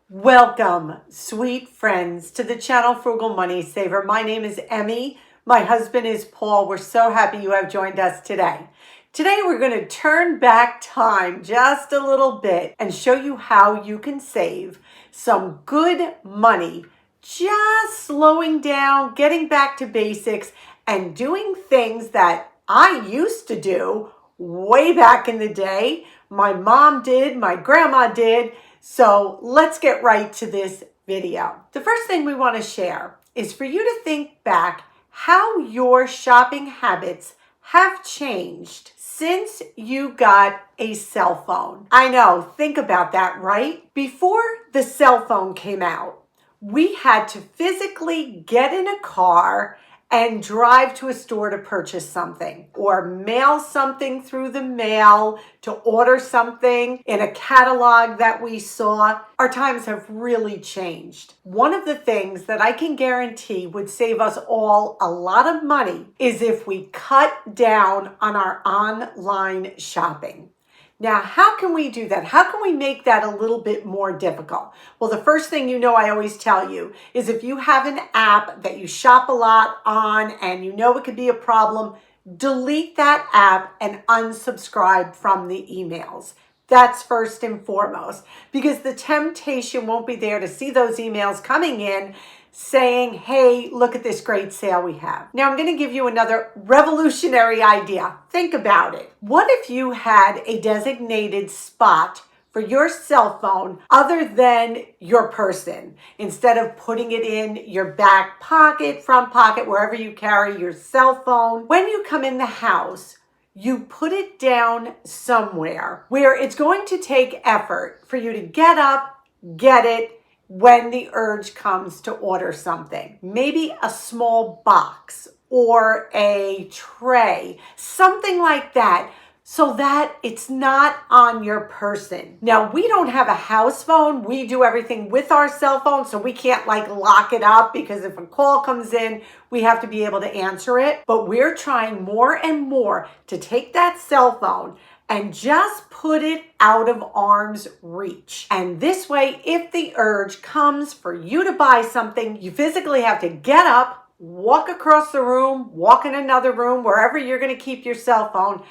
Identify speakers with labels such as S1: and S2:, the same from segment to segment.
S1: Welcome, sweet friends, to the channel Frugal Money Saver. My name is Emmy. My husband is Paul. We're so happy you have joined us today. Today we're going to turn back time just a little bit and show you how you can save some good money, just slowing down, getting back to basics, and doing things that I used to do way back in the day. My mom did, my grandma did. So let's get right to this video. The first thing we want to share is for you to think back how your shopping habits have changed since you got a cell phone. I know, think about that, right? Before the cell phone came out, we had to physically get in a car and drive to a store to purchase something, or mail something through the mail, to order something in a catalog that we saw. Our times have really changed. One of the things that I can guarantee would save us all a lot of money is if we cut down on our online shopping. Now, how can we do that? How can we make that a little bit more difficult? Well, the first thing I always tell you is if you have an app that you shop a lot on and you know it could be a problem, delete that app and unsubscribe from the emails. That's first and foremost, because the temptation won't be there to see those emails coming in saying, hey, look at this great sale we have. Now, I'm going to give you another revolutionary idea. Think about it. What if you had a designated spot for your cell phone other than your person? Instead of putting it in your back pocket, front pocket, wherever you carry your cell phone, when you come in the house, you put it down somewhere where it's going to take effort for you to get up, get it, when the urge comes to order something. Maybe a small box or a tray, something like that, so that it's not on your person. Now, we don't have a house phone. We do everything with our cell phone, so we can't lock it up, because if a call comes in, we have to be able to answer it. But we're trying more and more to take that cell phone and just put it out of arm's reach. And this way, if the urge comes for you to buy something, you physically have to get up, walk across the room, walk in another room, wherever you're going to keep your cell phone,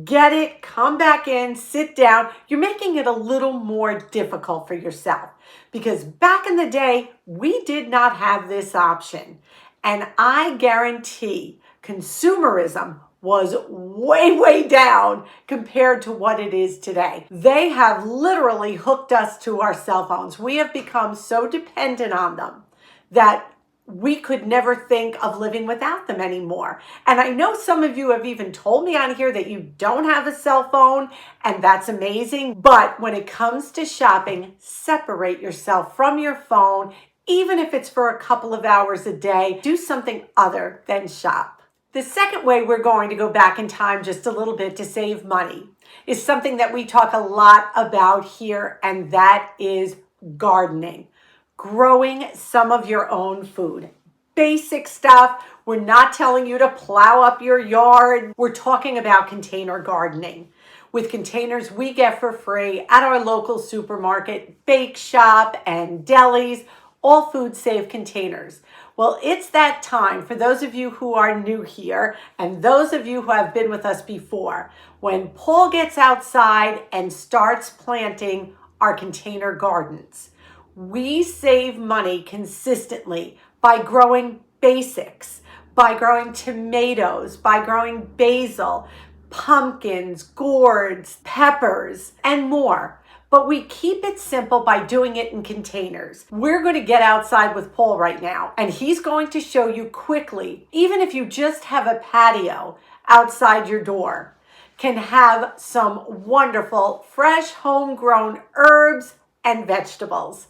S1: get it, come back in, sit down. You're making it a little more difficult for yourself, because back in the day, we did not have this option. And I guarantee consumerism was way down compared to what it is today. They have literally hooked us to our cell phones. We have become so dependent on them that we could never think of living without them anymore. And I know some of you have even told me on here that you don't have a cell phone, and that's amazing. But when it comes to shopping, separate yourself from your phone, even if it's for a couple of hours a day. Do something other than shop. The second way we're going to go back in time just a little bit to save money is something that we talk a lot about here, and that is gardening. Growing some of your own food. Basic stuff. We're not telling you to plow up your yard. We're talking about container gardening. With containers we get for free at our local supermarket, bake shop, and delis. All food safe containers. Well, it's that time for those of you who are new here and those of you who have been with us before, when Paul gets outside and starts planting our container gardens. We save money consistently by growing basics, by growing tomatoes, by growing basil, pumpkins, gourds, peppers, and more. But we keep it simple by doing it in containers. We're going to get outside with Paul right now, and he's going to show you quickly, even if you just have a patio outside your door, can have some wonderful, fresh, homegrown herbs and vegetables.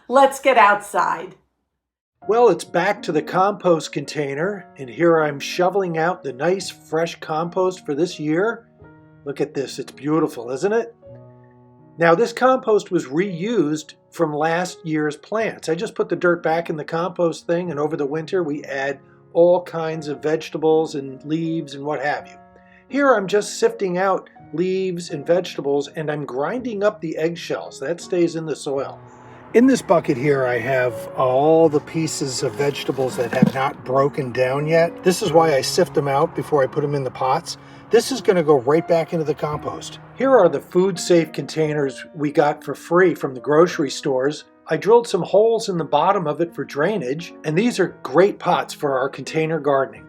S1: Let's get outside.
S2: Well, it's back to the compost container, and here I'm shoveling out the nice, fresh compost for this year. Look at this. It's beautiful, isn't it? Now, this compost was reused from last year's plants. I just put the dirt back in the compost thing, and over the winter we add all kinds of vegetables and leaves and what have you. Here I'm just sifting out leaves and vegetables, and I'm grinding up the eggshells. That stays in the soil. In this bucket here, I have all the pieces of vegetables that have not broken down yet. This is why I sift them out before I put them in the pots. This is going to go right back into the compost. Here are the food safe containers we got for free from the grocery stores. I drilled some holes in the bottom of it for drainage, and these are great pots for our container gardening.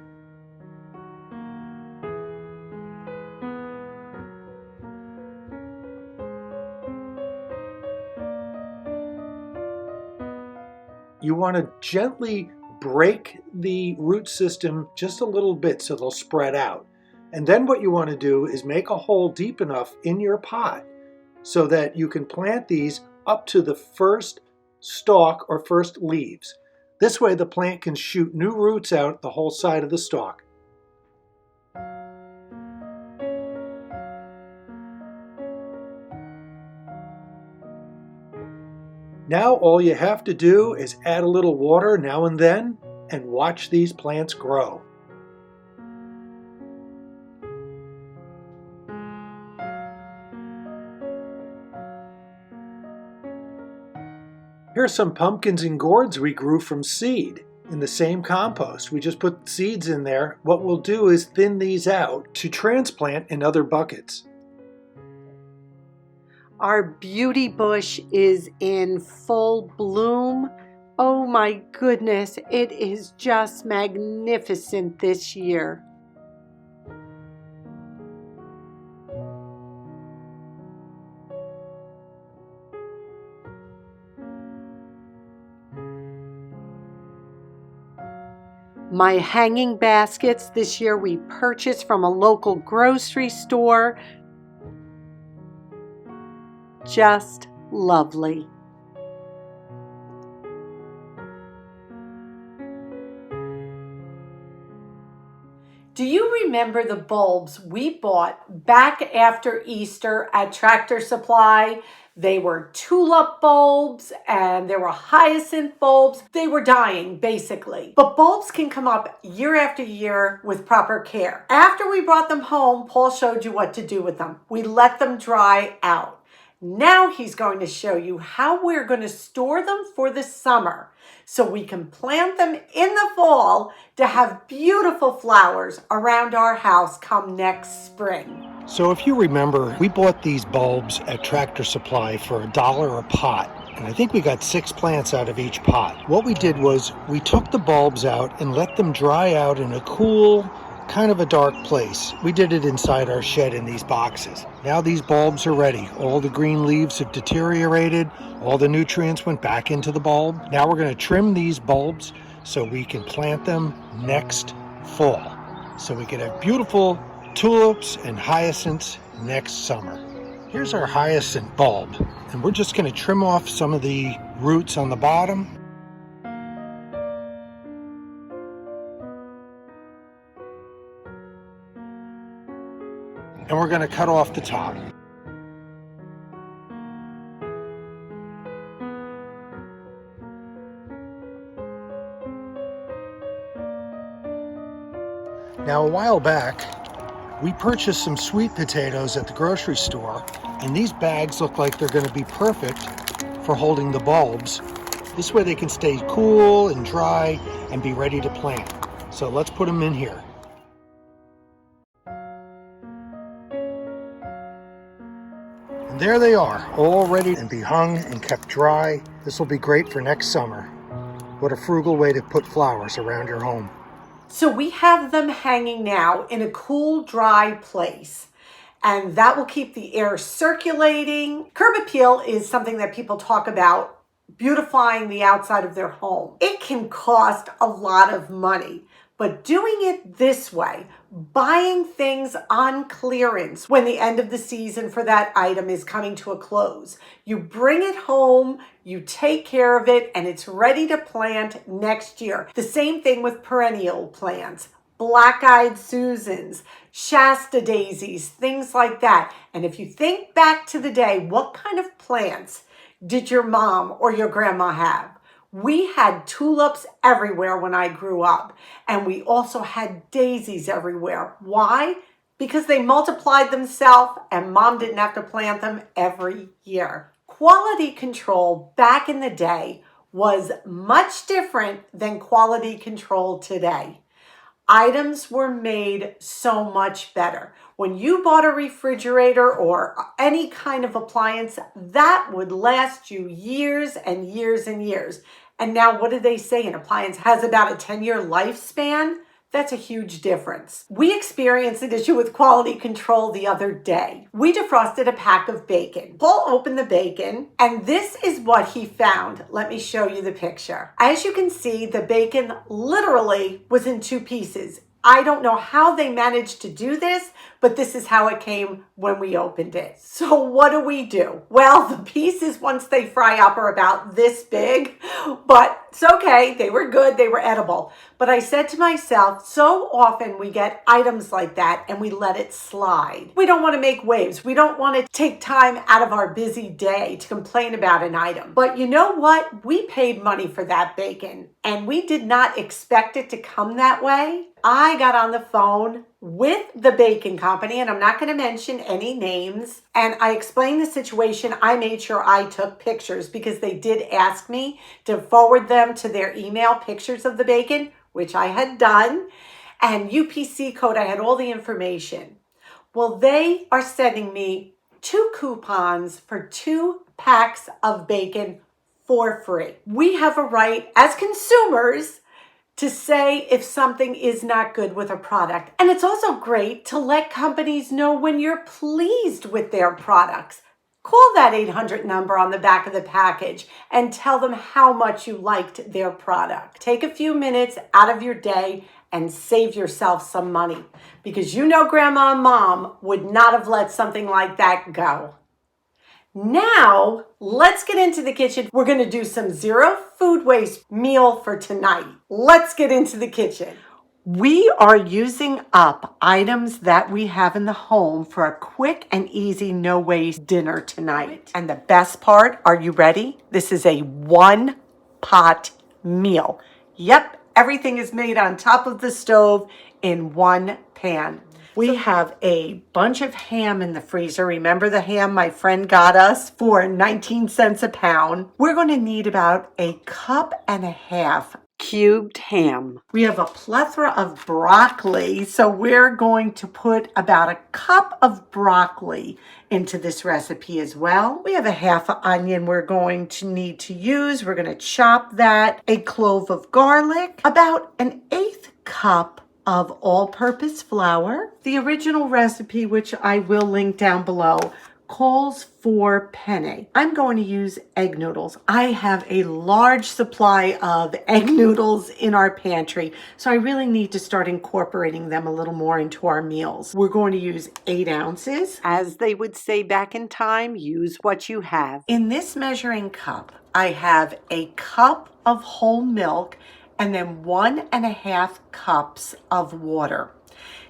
S2: You want to gently break the root system just a little bit so they'll spread out. And then what you want to do is make a hole deep enough in your pot so that you can plant these up to the first stalk or first leaves. This way the plant can shoot new roots out the whole side of the stalk. Now all you have to do is add a little water now and then and watch these plants grow. Here's some pumpkins and gourds we grew from seed in the same compost. We just put seeds in there. What we'll do is thin these out to transplant in other buckets.
S1: Our beauty bush is in full bloom. Oh my goodness, it is just magnificent this year. My hanging baskets this year we purchased from a local grocery store. Just lovely. Do you remember the bulbs we bought back after Easter at Tractor Supply? They were tulip bulbs and there were hyacinth bulbs. They were dying, basically. But bulbs can come up year after year with proper care. After we brought them home, Paul showed you what to do with them. We let them dry out. Now he's going to show you how we're going to store them for the summer so we can plant them in the fall to have beautiful flowers around our house come next spring.
S2: So if you remember, we bought these bulbs at Tractor Supply for $1 a pot. And I think we got 6 plants out of each pot. What we did was we took the bulbs out and let them dry out in a cool, kind of a dark place. We did it inside our shed in these boxes. Now these bulbs are ready. All the green leaves have deteriorated. All the nutrients went back into the bulb. Now we're going to trim these bulbs so we can plant them next fall. So we can have beautiful tulips and hyacinths next summer. Here's our hyacinth bulb. And we're just going to trim off some of the roots on the bottom. And we're going to cut off the top. Now, a while back, we purchased some sweet potatoes at the grocery store, and these bags look like they're going to be perfect for holding the bulbs. This way they can stay cool and dry and be ready to plant. So let's put them in here. And there they are, all ready to be hung and kept dry. This will be great for next summer. What a frugal way to put flowers around your home.
S1: So we have them hanging now in a cool, dry place. And that will keep the air circulating. Curb appeal is something that people talk about, beautifying the outside of their home. It can cost a lot of money. But doing it this way, buying things on clearance when the end of the season for that item is coming to a close. You bring it home, you take care of it, and it's ready to plant next year. The same thing with perennial plants, black-eyed Susans, Shasta daisies, things like that. And if you think back to the day, what kind of plants did your mom or your grandma have? We had tulips everywhere when I grew up, and we also had daisies everywhere. Why? Because they multiplied themselves and mom didn't have to plant them every year. Quality control back in the day was much different than quality control today. Items were made so much better. When you bought a refrigerator or any kind of appliance, that would last you years and years and years. And now what do they say? An appliance has about a 10-year lifespan? That's a huge difference. We experienced an issue with quality control the other day. We defrosted a pack of bacon. Paul opened the bacon, and this is what he found. Let me show you the picture. As you can see, the bacon literally was in two pieces. I don't know how they managed to do this, but this is how it came when we opened it. So what do? Well, the pieces, once they fry up, are about this big, but it's okay. They were good. They were edible. But I said to myself, so often we get items like that and we let it slide. We don't want to make waves. We don't want to take time out of our busy day to complain about an item. But you know what? We paid money for that bacon and we did not expect it to come that way. I got on the phone with the bacon company, and I'm not going to mention any names, and I explained the situation. I made sure I took pictures because they did ask me to forward them to their email, pictures of the bacon, which I had done, and UPC code. I had all the information. Well, they are sending me 2 coupons for 2 packs of bacon for free. We have a right as consumers to say if something is not good with a product. And it's also great to let companies know when you're pleased with their products. Call that 800 number on the back of the package and tell them how much you liked their product. Take a few minutes out of your day and save yourself some money, because you know Grandma and Mom would not have let something like that go. Now, let's get into the kitchen. We're going to do some zero food waste meal for tonight. Let's get into the kitchen. We are using up items that we have in the home for a quick and easy no waste dinner tonight. And the best part, are you ready? This is a 1-pot meal. Yep, everything is made on top of the stove in 1 pan. We have a bunch of ham in the freezer. Remember the ham my friend got us for 19 cents a pound? We're going to need about 1.5 cups cubed ham. We have a plethora of broccoli, so we're going to put about 1 cup of broccoli into this recipe as well. We have a 1/2 onion we're going to need to use. We're going to chop that. A clove of garlic, about 1/8 cup of all-purpose flour. The original recipe, which I will link down below, calls for penne. I'm going to use egg noodles. I have a large supply of egg noodles in our pantry, so I really need to start incorporating them a little more into our meals. We're going to use 8 ounces. As they would say back in time, use what you have. In this measuring cup, I have 1 cup of whole milk and then 1.5 cups of water.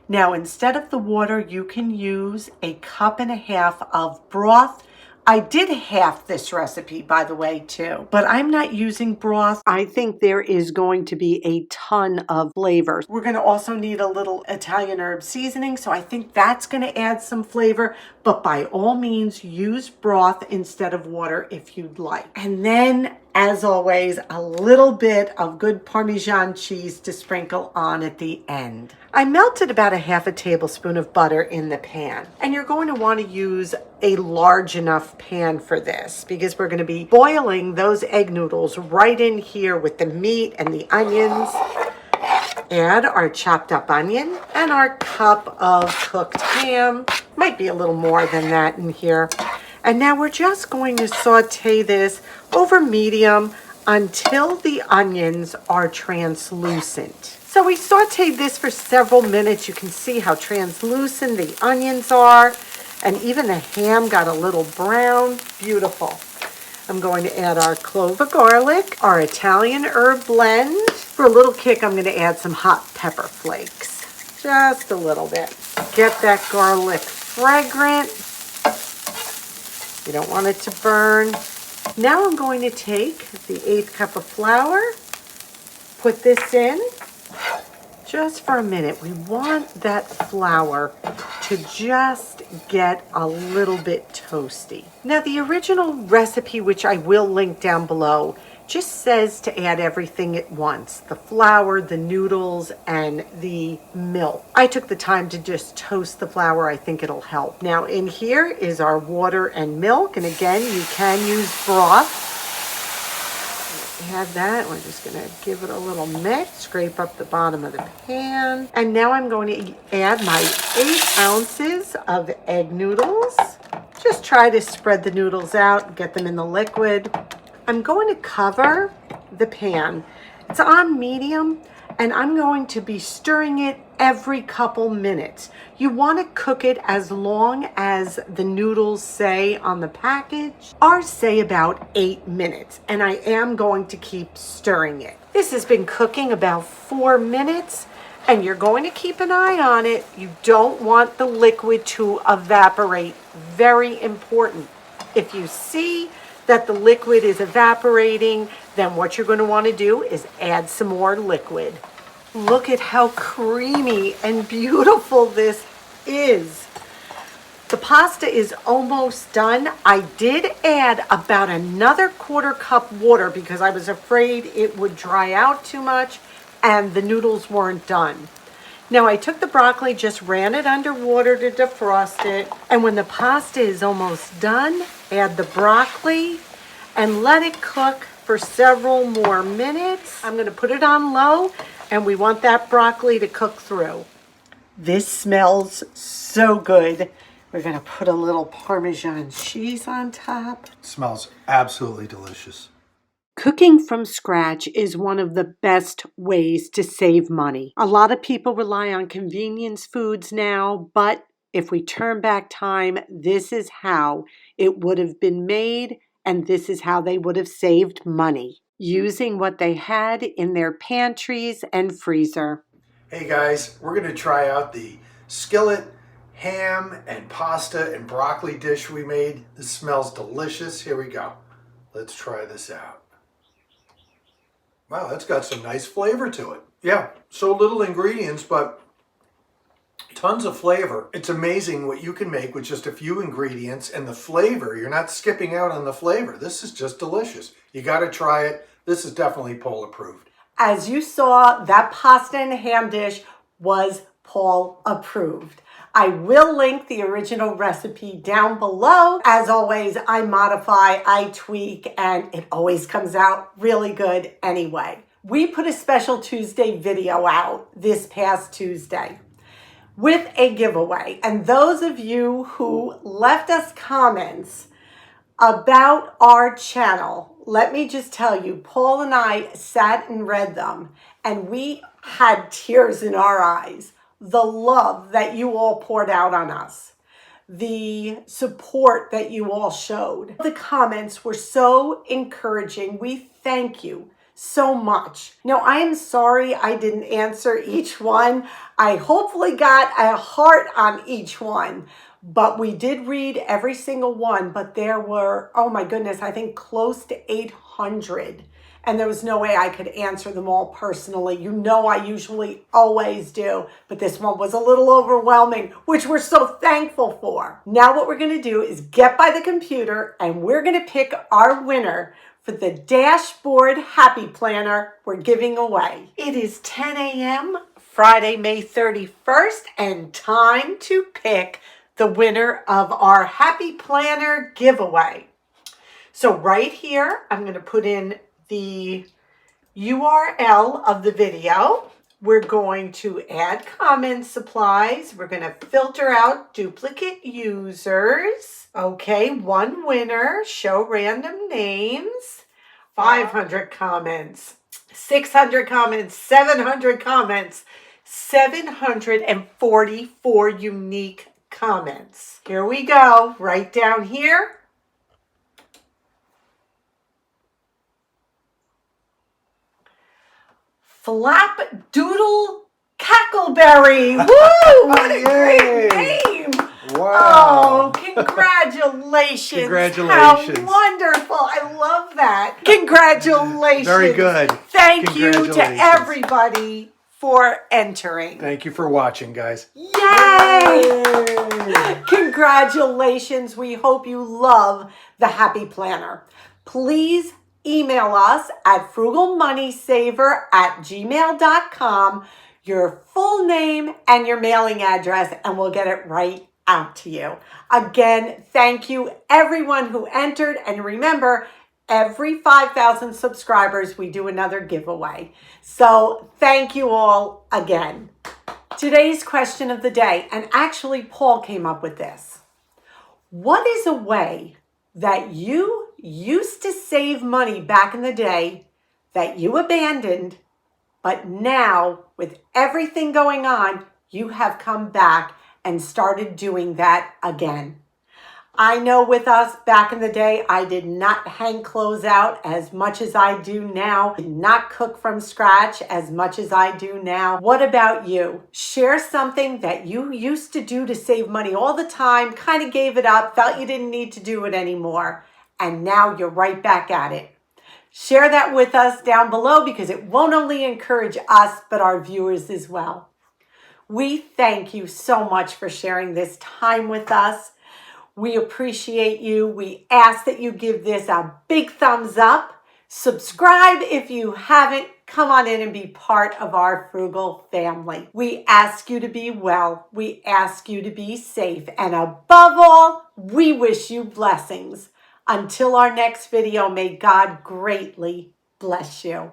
S1: Now, instead of the water, you can use 1.5 cups of broth. I did half this recipe, by the way, too, but I'm not using broth. I think there is going to be a ton of flavors. We're going to also need a little Italian herb seasoning, so I think that's going to add some flavor, but by all means, use broth instead of water if you'd like. And then, as always, a little bit of good Parmesan cheese to sprinkle on at the end. I melted about 1/2 tablespoon of butter in the pan, and you're going to want to use a large enough pan for this because we're going to be boiling those egg noodles right in here with the meat and the onions. Add our chopped up onion and our cup of cooked ham. Might be a little more than that in here. And now we're just going to saute this over medium until the onions are translucent. So we sauteed this for several minutes. You can see how translucent the onions are, and even the ham got a little brown. Beautiful. I'm going to add our clove of garlic, our Italian herb blend. For a little kick, I'm going to add some hot pepper flakes. Just a little bit. Get that garlic fragrant. You don't want it to burn. Now I'm going to take the 1/8 cup of flour, put this in, just for a minute. We want that flour to just get a little bit toasty. Now, the original recipe, which I will link down below, just says to add everything at once: the flour, the noodles, and the milk. I took the time to just toast the flour. I think it'll help. Now, in here is our water and milk, and again, you can use broth. Add that. We're just going to give it a little mix, scrape up the bottom of the pan. And now I'm going to add my 8 ounces of egg noodles. Just try to spread the noodles out, get them in the liquid. I'm going to cover the pan. It's on medium, and I'm going to be stirring it every couple minutes. You want to cook it as long as the noodles say on the package. Ours say about 8 minutes, and I am going to keep stirring it. This has been cooking about 4 minutes, and you're going to keep an eye on it. You don't want the liquid to evaporate. Very important. If you see that the liquid is evaporating, then what you're going to want to do is add some more liquid. Look at how creamy and beautiful this is. The pasta is almost done. I did add about another 1/4 cup water because I was afraid it would dry out too much and the noodles weren't done. Now, I took the broccoli, just ran it under water to defrost it, and when the pasta is almost done, add the broccoli and let it cook for several more minutes. I'm going to put it on low, and we want that broccoli to cook through. This smells so good. We're going to put a little Parmesan cheese on top.
S2: It smells absolutely delicious.
S1: Cooking from scratch is one of the best ways to save money. A lot of people rely on convenience foods now, but if we turn back time, this is how it would have been made, and this is how they would have saved money, using what they had in their pantries and freezer.
S2: Hey guys, we're going to try out the skillet ham and pasta and broccoli dish we made. This smells delicious. Here we go. Let's try this out. Wow, that's got some nice flavor to it. Yeah, so little ingredients, but tons of flavor. It's amazing what you can make with just a few ingredients, and the flavor, you're not skipping out on the flavor. This is just delicious. You got to try it. This is definitely Paul approved.
S1: As you saw, that pasta and ham dish was Paul approved. I will link the original recipe down below. As always, I modify, I tweak, and it always comes out really good anyway. We put a special Tuesday video out this past Tuesday with a giveaway. And those of you who left us comments about our channel, let me just tell you, Paul and I sat and read them, and we had tears in our eyes. The love that you all poured out on us, the support that you all showed. The comments were so encouraging. We thank you so much. Now, I am sorry I didn't answer each one. I hopefully got a heart on each one, but we did read every single one. But there were, oh my goodness, I think close to 800. And there was no way I could answer them all personally. You know I usually always do, but this one was a little overwhelming, which we're so thankful for. Now what we're gonna do is get by the computer and we're gonna pick our winner for the Dashboard Happy Planner we're giving away. It is 10 a.m. Friday, May 31st, and time to pick the winner of our Happy Planner giveaway. So right here, I'm gonna put in the URL of the video. We're going to add comment supplies. We're going to filter out duplicate users. Okay, one winner, show random names. 500 comments, 600 comments, 700 comments, 744 unique comments. Here we go, right down here. Flap Doodle Cackleberry. Woo! What a great name.
S2: Wow.
S1: Oh, congratulations.
S2: Congratulations.
S1: How wonderful. I love that. Congratulations.
S2: Very good.
S1: Thank you to
S2: Congratulations.
S1: everybody for entering.
S2: Thank you for watching, guys.
S1: Yay! Congratulations. We hope you love the Happy Planner. Please email us at frugalmoneysaver@gmail.com your full name and your mailing address, and we'll get it right out to you. Again, thank you everyone who entered, and remember, every 5,000 subscribers, we do another giveaway. So thank you all again. Today's question of the day, and actually Paul came up with this. What is a way that you used to save money back in the day that you abandoned, but now with everything going on, you have come back and started doing that again? I know with us back in the day, I did not hang clothes out as much as I do now, did not cook from scratch as much as I do now. What about you? Share something that you used to do to save money all the time, kind of gave it up, felt you didn't need to do it anymore, and now you're right back at it. Share that with us down below because it won't only encourage us, but our viewers as well. We thank you so much for sharing this time with us. We appreciate you. We ask that you give this a big thumbs up. Subscribe if you haven't. Come on in and be part of our frugal family. We ask you to be well. We ask you to be safe. And above all, we wish you blessings. Until our next video, may God greatly bless you.